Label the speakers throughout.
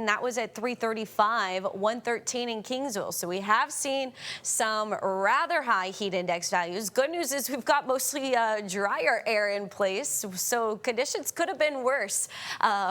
Speaker 1: And that was at 335, 113 in Kingsville. So we have seen some rather high heat index values. Good news is we've got mostly drier air in place, so conditions could have been worse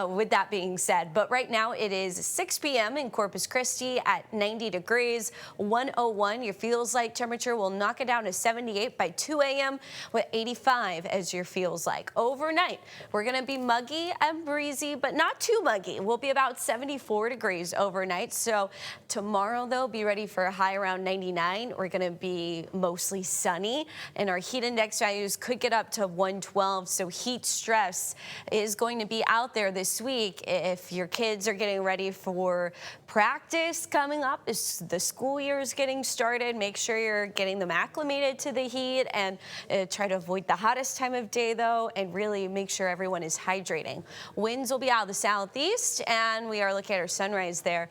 Speaker 1: with that being said. But right now it is 6 p.m. in Corpus Christi at 90 degrees, 101. Your feels like temperature will knock it down to 78 by 2 a.m. with 85 as your feels like. Overnight, we're going to be muggy and breezy, but not too muggy. We'll be about 74 degrees overnight. So tomorrow, though, be ready for a high around 99. We're going to be mostly sunny, and our heat index values could get up to 112. So heat stress is going to be out there this week. If your kids are getting ready for practice coming up, as the school year is getting started, make sure you're getting them acclimated to the heat and try to avoid the hottest time of day, though, and really make sure everyone is hydrating. Winds will be out of the southeast, and we are looking at our sunrise there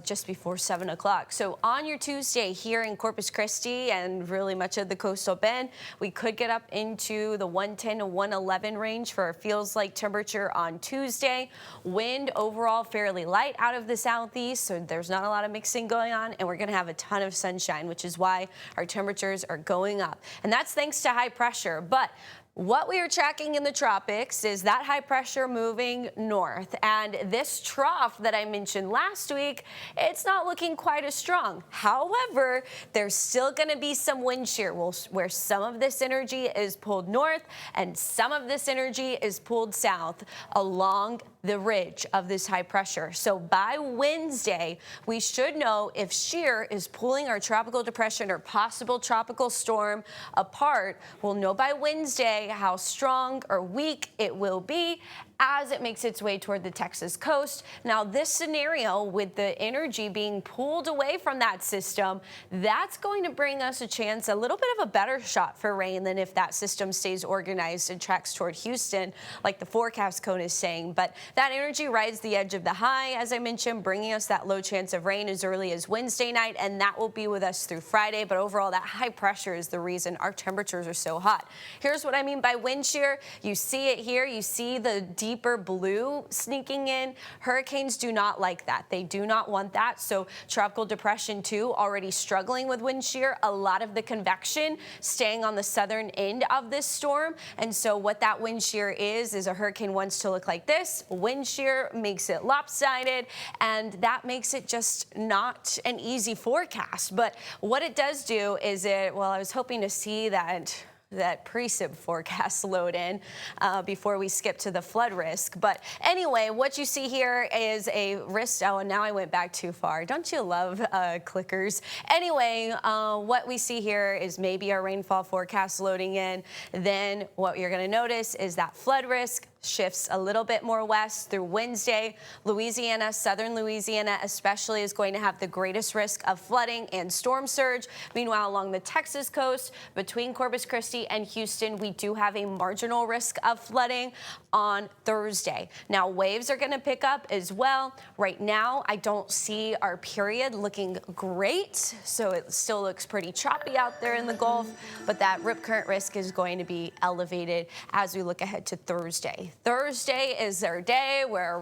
Speaker 1: just before 7 o'clock. So on your Tuesday here in Corpus Christi and really much of the coastal bend, we could get up into the 110 to 111 range for our feels like temperature on Tuesday. Wind overall fairly light out of the southeast, so there's not a lot of mixing going on, and we're going to have a ton of sunshine, which is why our temperatures are going up. And that's thanks to high pressure. But what we are tracking in the tropics is that high pressure moving north, and this trough that I mentioned last week, it's not looking quite as strong. However, there's still going to be some wind shear where some of this energy is pulled north and some of this energy is pulled south along the ridge of this high pressure. So by Wednesday, we should know if shear is pulling our tropical depression or possible tropical storm apart. We'll know by Wednesday how strong or weak it will be as it makes its way toward the Texas coast. Now, this scenario with the energy being pulled away from that system, that's going to bring us a chance, a little bit of a better shot for rain than if that system stays organized and tracks toward Houston, like the forecast cone is saying. But that energy rides the edge of the high, as I mentioned, bringing us that low chance of rain as early as Wednesday night, and that will be with us through Friday. But overall, that high pressure is the reason our temperatures are so hot. Here's what I mean by wind shear. You see it here. You see the deeper blue sneaking in. Hurricanes do not like that. They do not want that. So tropical depression 2 already struggling with wind shear. A lot of the convection staying on the southern end of this storm. And so what that wind shear is a hurricane wants to look like this. Wind shear makes it lopsided, and that makes it just not an easy forecast. But what it does do is I was hoping to see that precip forecast load in before we skip to the flood risk. But anyway, what you see here is a risk. Oh, and now I went back too far. Don't you love clickers? Anyway, what we see here is maybe our rainfall forecast loading in. Then what you're going to notice is that flood risk shifts a little bit more west through Wednesday. Louisiana, southern Louisiana especially, is going to have the greatest risk of flooding and storm surge. Meanwhile, along the Texas coast, between Corpus Christi and Houston, we do have a marginal risk of flooding on Thursday. Now, waves are going to pick up as well. Right now, I don't see our period looking great, so it still looks pretty choppy out there in the Gulf, but that rip current risk is going to be elevated as we look ahead to Thursday. Thursday is our day where